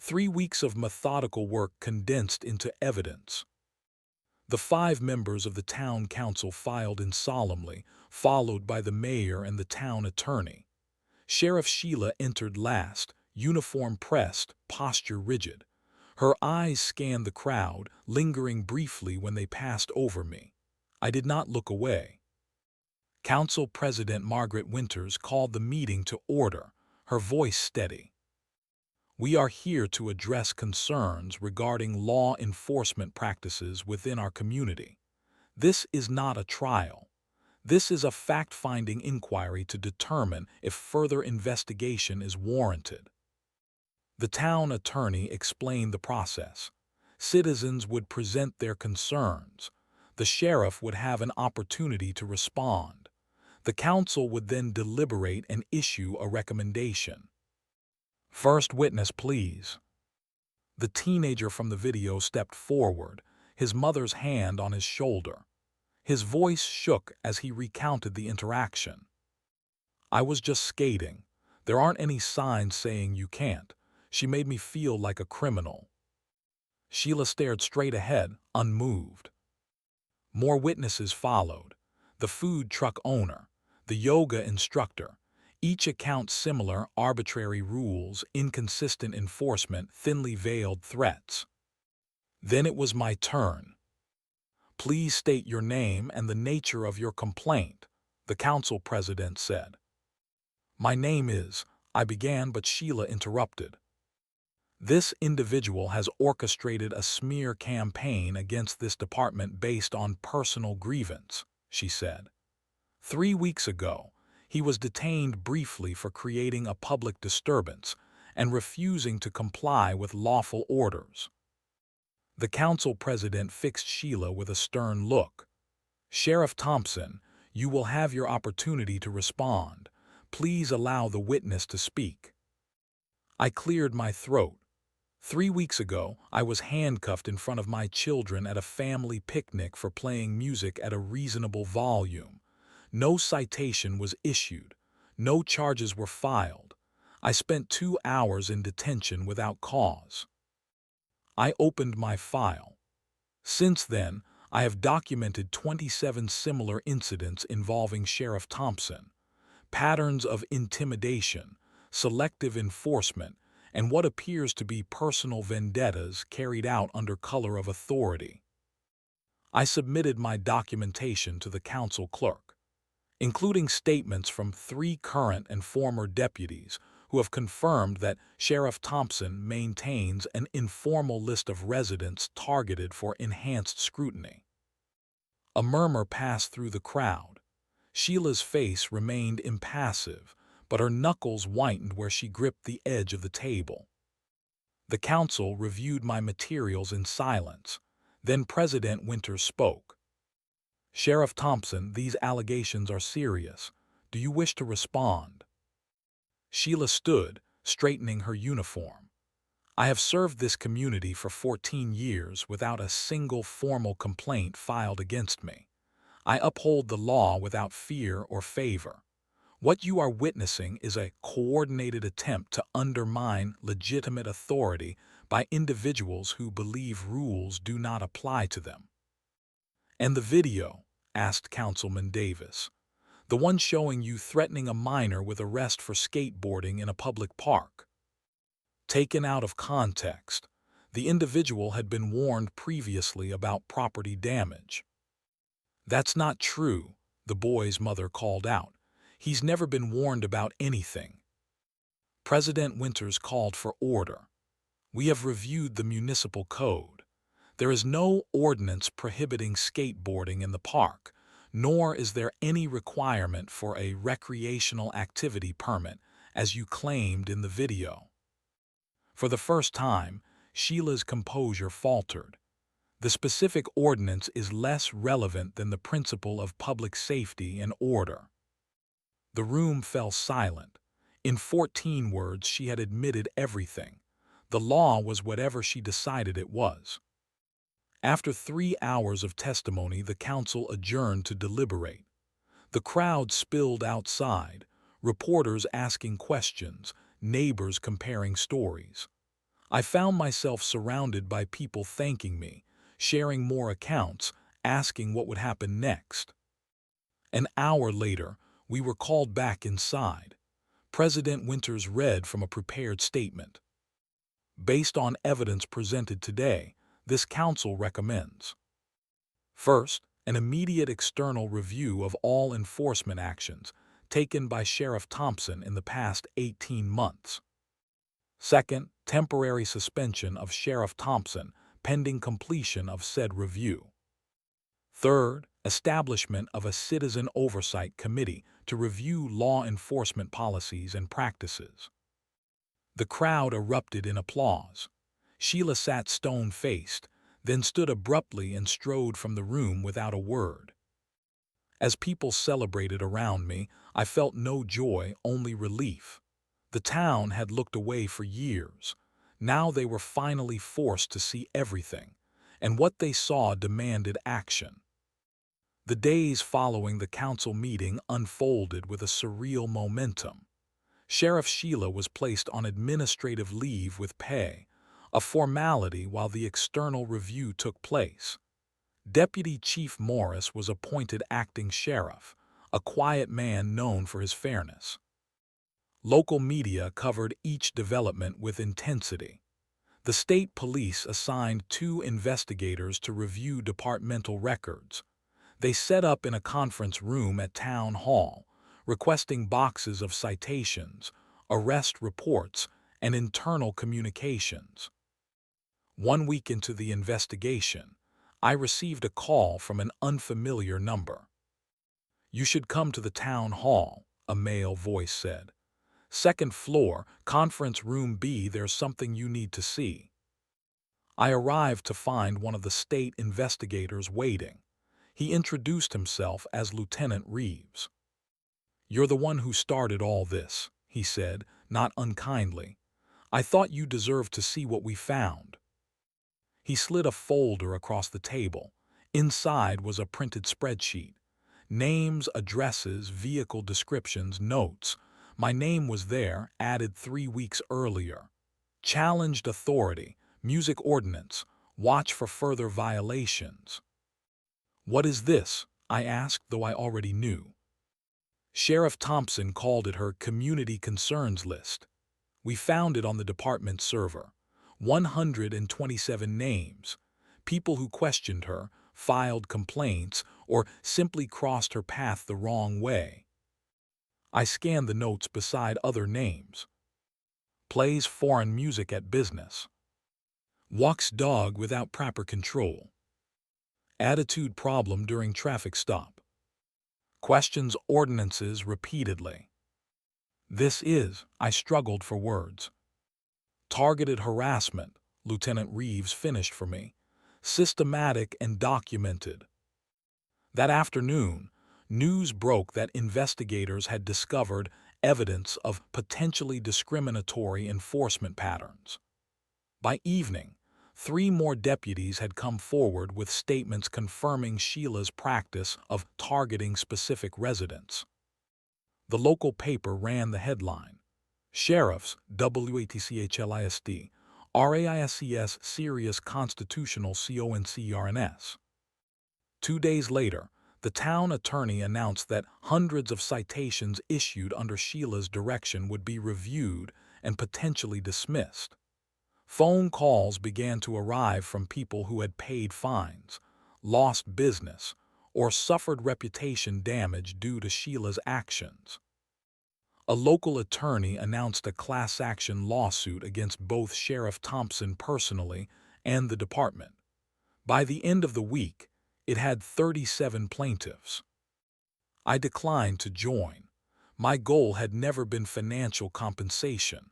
3 weeks of methodical work condensed into evidence. The 5 members of the town council filed in solemnly, followed by the mayor and the town attorney. Sheriff Sheila entered last, uniform pressed, posture rigid. Her eyes scanned the crowd, lingering briefly when they passed over me. I did not look away. Council President Margaret Winters called the meeting to order, her voice steady. We are here to address concerns regarding law enforcement practices within our community. This is not a trial. This is a fact-finding inquiry to determine if further investigation is warranted. The town attorney explained the process. Citizens would present their concerns. The sheriff would have an opportunity to respond. The council would then deliberate and issue a recommendation. First witness, please. The teenager from the video stepped forward, his mother's hand on his shoulder. His voice shook as he recounted the interaction. I was just skating. There aren't any signs saying you can't. She made me feel like a criminal. Sheila stared straight ahead, unmoved. More witnesses followed. The food truck owner, the yoga instructor, each account similar, arbitrary rules, inconsistent enforcement, thinly veiled threats. Then it was my turn. Please state your name and the nature of your complaint, the council president said. My name is, I began, but Sheila interrupted. This individual has orchestrated a smear campaign against this department based on personal grievance, she said. 3 weeks ago, he was detained briefly for creating a public disturbance and refusing to comply with lawful orders. The council president fixed Sheila with a stern look. Sheriff Thompson, you will have your opportunity to respond. Please allow the witness to speak. I cleared my throat. 3 weeks ago, I was handcuffed in front of my children at a family picnic for playing music at a reasonable volume. No citation was issued. No charges were filed. I spent 2 hours in detention without cause. I opened my file. Since then, I have documented 27 similar incidents involving Sheriff Thompson, patterns of intimidation, selective enforcement, and what appears to be personal vendettas carried out under color of authority. I submitted my documentation to the council clerk, including statements from 3 current and former deputies who have confirmed that Sheriff Thompson maintains an informal list of residents targeted for enhanced scrutiny. A murmur passed through the crowd. Sheila's face remained impassive, but her knuckles whitened where she gripped the edge of the table. The council reviewed my materials in silence. Then President Winters spoke. Sheriff Thompson, these allegations are serious. Do you wish to respond? Sheila stood, straightening her uniform. I have served this community for 14 years without a single formal complaint filed against me. I uphold the law without fear or favor. What you are witnessing is a coordinated attempt to undermine legitimate authority by individuals who believe rules do not apply to them. And the video, asked Councilman Davis. The one showing you threatening a minor with arrest for skateboarding in a public park. Taken out of context, the individual had been warned previously about property damage. That's not true, the boy's mother called out. He's never been warned about anything. President Winters called for order. We have reviewed the municipal code. There is no ordinance prohibiting skateboarding in the park, nor is there any requirement for a recreational activity permit, as you claimed in the video. For the first time, Sheila's composure faltered. The specific ordinance is less relevant than the principle of public safety and order. The room fell silent. In 14 words, she had admitted everything. The law was whatever she decided it was. After 3 hours of testimony, the council adjourned to deliberate. The crowd spilled outside, reporters asking questions, neighbors comparing stories. I found myself surrounded by people thanking me, sharing more accounts, asking what would happen next. An hour later, we were called back inside. President Winters read from a prepared statement. Based on evidence presented today, this council recommends: first, an immediate external review of all enforcement actions taken by Sheriff Thompson in the past 18 months. Second, temporary suspension of Sheriff Thompson pending completion of said review. Third, establishment of a citizen oversight committee to review law enforcement policies and practices. The crowd erupted in applause. Sheila sat stone-faced, then stood abruptly and strode from the room without a word. As people celebrated around me, I felt no joy, only relief. The town had looked away for years. Now they were finally forced to see everything, and what they saw demanded action. The days following the council meeting unfolded with a surreal momentum. Sheriff Sheila was placed on administrative leave with pay, a formality while the external review took place. Deputy Chief Morris was appointed acting sheriff, a quiet man known for his fairness. Local media covered each development with intensity. The state police assigned 2 investigators to review departmental records. They set up in a conference room at Town Hall, requesting boxes of citations, arrest reports, and internal communications. 1 week into the investigation, I received a call from an unfamiliar number. "You should come to the town hall," a male voice said. "Second floor, conference room B, there's something you need to see." I arrived to find one of the state investigators waiting. He introduced himself as Lieutenant Reeves. "You're the one who started all this," he said, not unkindly. "I thought you deserved to see what we found." He slid a folder across the table. Inside was a printed spreadsheet. Names, addresses, vehicle descriptions, notes. My name was there, added 3 weeks earlier. Challenged authority, music ordinance, watch for further violations. "What is this?" I asked, though I already knew. Sheriff Thompson called it her Community Concerns List. We found it on the department server. 127 names. People who questioned her, filed complaints, or simply crossed her path the wrong way. I scanned the notes beside other names. Plays foreign music at business. Walks dog without proper control. Attitude problem during traffic stop. Questions ordinances repeatedly. I struggled for words. Targeted harassment, Lieutenant Reeves finished for me. Systematic and documented. That afternoon, news broke that investigators had discovered evidence of potentially discriminatory enforcement patterns. By evening, 3 more deputies had come forward with statements confirming Sheila's practice of targeting specific residents. The local paper ran the headline: "Sheriffs, WATCHLISD, RAISCS serious constitutional CONCRNS." 2 days later, the town attorney announced that hundreds of citations issued under Sheila's direction would be reviewed and potentially dismissed. Phone calls began to arrive from people who had paid fines, lost business, or suffered reputation damage due to Sheila's actions. A local attorney announced a class action lawsuit against both Sheriff Thompson personally and the department. By the end of the week, it had 37 plaintiffs. I declined to join. My goal had never been financial compensation.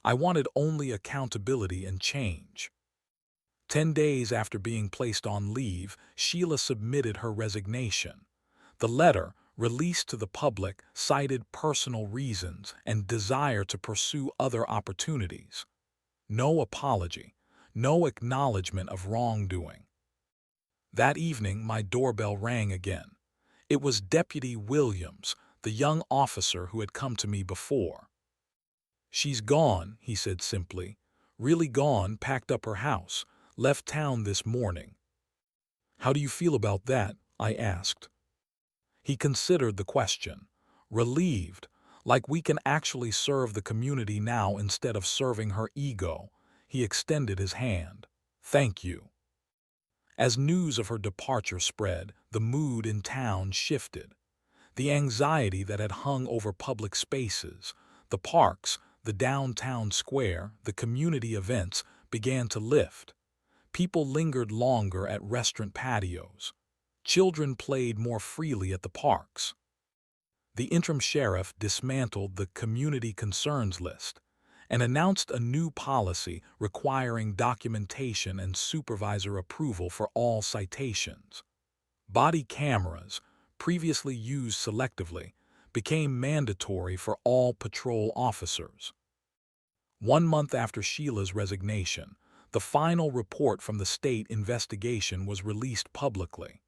I wanted only accountability and change. 10 days after being placed on leave, Sheila submitted her resignation. The letter, released to the public, cited personal reasons and desire to pursue other opportunities. No apology, no acknowledgement of wrongdoing. That evening, my doorbell rang again. It was Deputy Williams, the young officer who had come to me before. "She's gone," he said simply. "Really gone, packed up her house, left town this morning." "How do you feel about that?" I asked. He considered the question. Relieved, like we can actually serve the community now instead of serving her ego, he extended his hand. "Thank you." As news of her departure spread, the mood in town shifted. The anxiety that had hung over public spaces, the parks, the downtown square, the community events, began to lift. People lingered longer at restaurant patios. Children played more freely at the parks. The interim sheriff dismantled the community concerns list and announced a new policy requiring documentation and supervisor approval for all citations. Body cameras, previously used selectively, became mandatory for all patrol officers. 1 month after Sheila's resignation, the final report from the state investigation was released publicly.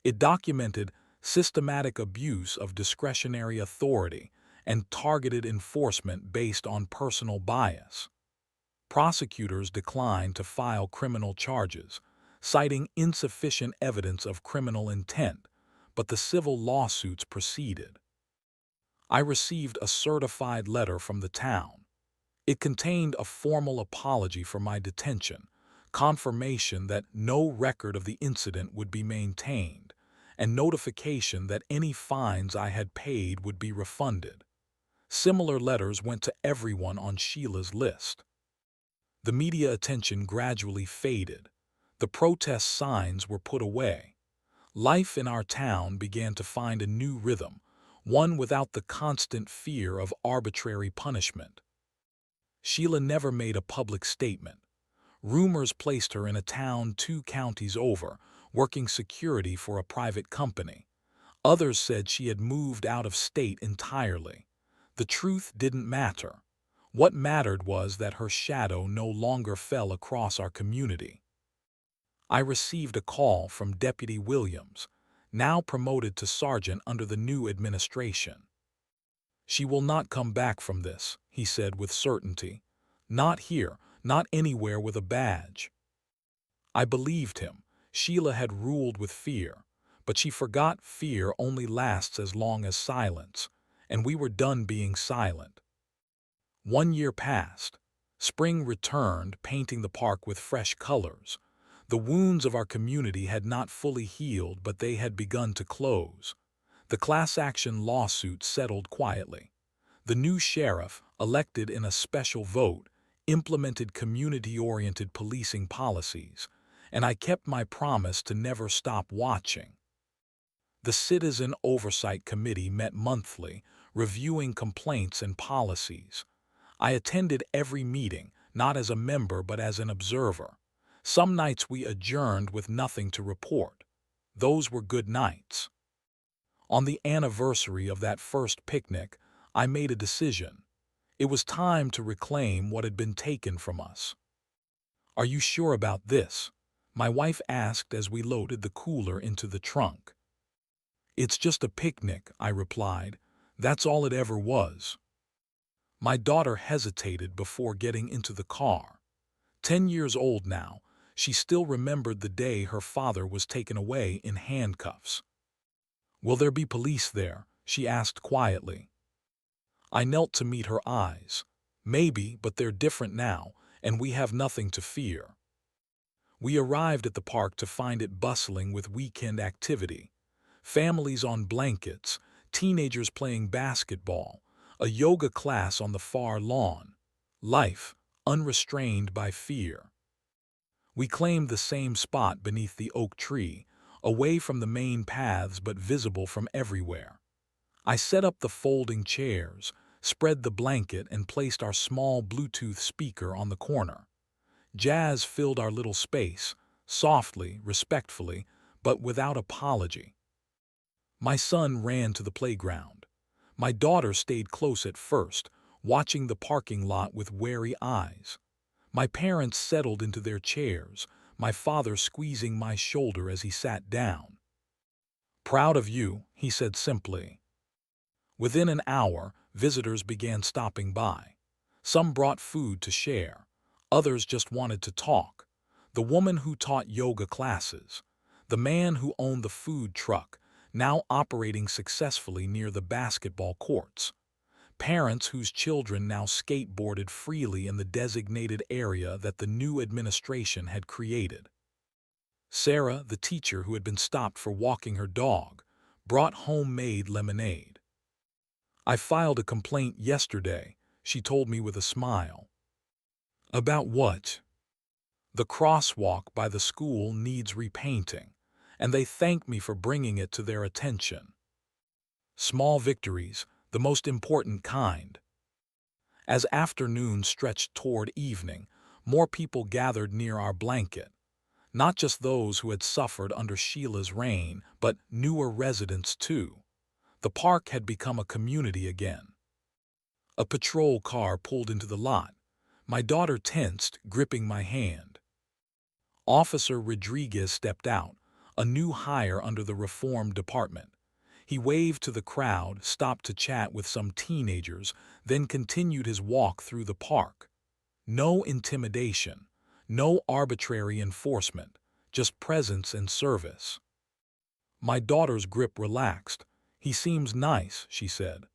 It documented systematic abuse of discretionary authority and targeted enforcement based on personal bias. Prosecutors declined to file criminal charges, citing insufficient evidence of criminal intent, but the civil lawsuits proceeded. I received a certified letter from the town. It contained a formal apology for my detention, confirmation that no record of the incident would be maintained, and notification that any fines I had paid would be refunded. Similar letters went to everyone on Sheila's list. The media attention gradually faded. The protest signs were put away. Life in our town began to find a new rhythm, one without the constant fear of arbitrary punishment. Sheila never made a public statement. Rumors placed her in a town 2 counties over, working security for a private company. Others said she had moved out of state entirely. The truth didn't matter. What mattered was that her shadow no longer fell across our community. I received a call from Deputy Williams, now promoted to sergeant under the new administration. "She will not come back from this," he said with certainty. "Not here, not anywhere with a badge." I believed him. Sheila had ruled with fear, but she forgot fear only lasts as long as silence, and we were done being silent. 1 year passed. Spring returned, painting the park with fresh colors. The wounds of our community had not fully healed, but they had begun to close. The class action lawsuit settled quietly. The new sheriff, elected in a special vote, implemented community-oriented policing policies, and I kept my promise to never stop watching. The Citizen Oversight Committee met monthly, reviewing complaints and policies. I attended every meeting, not as a member but as an observer. Some nights we adjourned with nothing to report. Those were good nights. On the anniversary of that first picnic, I made a decision. It was time to reclaim what had been taken from us. "Are you sure about this?" my wife asked as we loaded the cooler into the trunk. "It's just a picnic," I replied. "That's all it ever was." My daughter hesitated before getting into the car. 10 years old now, she still remembered the day her father was taken away in handcuffs. "Will there be police there?" she asked quietly. I knelt to meet her eyes. "Maybe, but they're different now, and we have nothing to fear." We arrived at the park to find it bustling with weekend activity. Families on blankets, teenagers playing basketball, a yoga class on the far lawn. Life, unrestrained by fear. We claimed the same spot beneath the oak tree, away from the main paths but visible from everywhere. I set up the folding chairs, spread the blanket, and placed our small Bluetooth speaker on the corner. Jazz filled our little space, softly, respectfully, but without apology. My son ran to the playground. My daughter stayed close at first, watching the parking lot with wary eyes. My parents settled into their chairs, my father squeezing my shoulder as he sat down. "Proud of you," he said simply. Within an hour, visitors began stopping by. Some brought food to share. Others just wanted to talk. The woman who taught yoga classes. The man who owned the food truck, now operating successfully near the basketball courts. Parents whose children now skateboarded freely in the designated area that the new administration had created. Sarah, the teacher who had been stopped for walking her dog, brought homemade lemonade. "I filed a complaint yesterday," she told me with a smile. "About what?" "The crosswalk by the school needs repainting, and they thank me for bringing it to their attention." Small victories, the most important kind. As afternoon stretched toward evening, more people gathered near our blanket. Not just those who had suffered under Sheila's reign, but newer residents too. The park had become a community again. A patrol car pulled into the lot. My daughter tensed, gripping my hand. Officer Rodriguez stepped out, a new hire under the Reform Department. He waved to the crowd, stopped to chat with some teenagers, then continued his walk through the park. No intimidation, no arbitrary enforcement, just presence and service. My daughter's grip relaxed. "He seems nice," she said.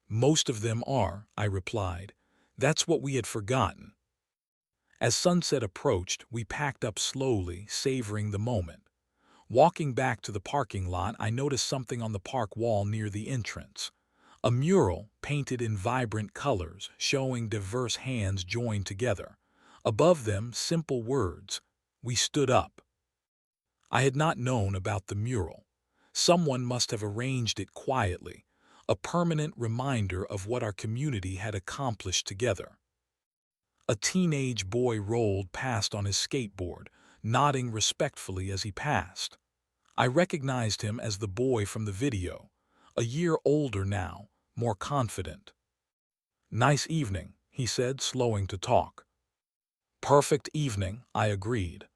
"Most of them are," I replied. "That's what we had forgotten." As sunset approached, we packed up slowly, savoring the moment. Walking back to the parking lot, I noticed something on the park wall near the entrance. A mural, painted in vibrant colors, showing diverse hands joined together. Above them, simple words, "We stood up." I had not known about the mural. Someone must have arranged it quietly, a permanent reminder of what our community had accomplished together. A teenage boy rolled past on his skateboard, nodding respectfully as he passed. I recognized him as the boy from the video, a year older now, more confident. "Nice evening," he said, slowing to talk. "Perfect evening," I agreed.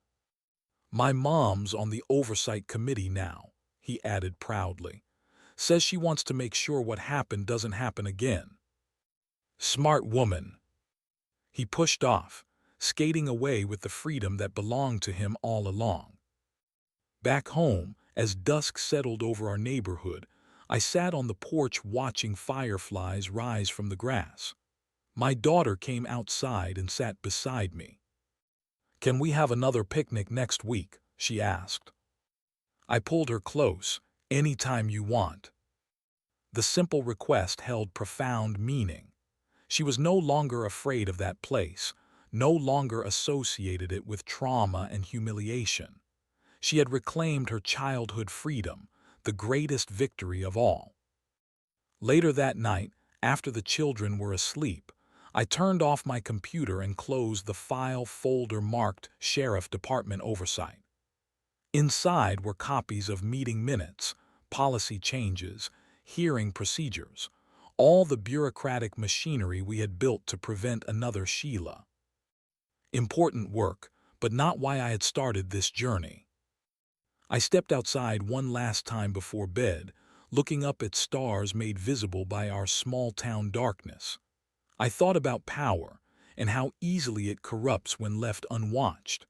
"My mom's on the oversight committee now," he added proudly. "Says she wants to make sure what happened doesn't happen again." "Smart woman." He pushed off, skating away with the freedom that belonged to him all along. Back home, as dusk settled over our neighborhood, I sat on the porch watching fireflies rise from the grass. My daughter came outside and sat beside me. "Can we have another picnic next week?" she asked. I pulled her close. "Anytime you want." The simple request held profound meaning. She was no longer afraid of that place, no longer associated it with trauma and humiliation. She had reclaimed her childhood freedom, the greatest victory of all. Later that night, after the children were asleep, I turned off my computer and closed the file folder marked Sheriff Department Oversight. Inside were copies of meeting minutes, policy changes, hearing procedures, all the bureaucratic machinery we had built to prevent another Sheila. Important work, but not why I had started this journey. I stepped outside one last time before bed, looking up at stars made visible by our small-town darkness. I thought about power and how easily it corrupts when left unwatched.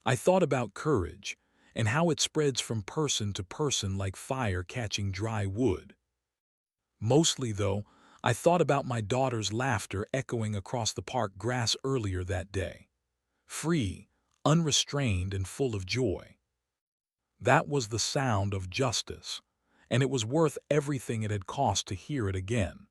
I thought about courage and how it spreads from person to person like fire catching dry wood. Mostly, though, I thought about my daughter's laughter echoing across the park grass earlier that day. Free, unrestrained, and full of joy. That was the sound of justice, and it was worth everything it had cost to hear it again.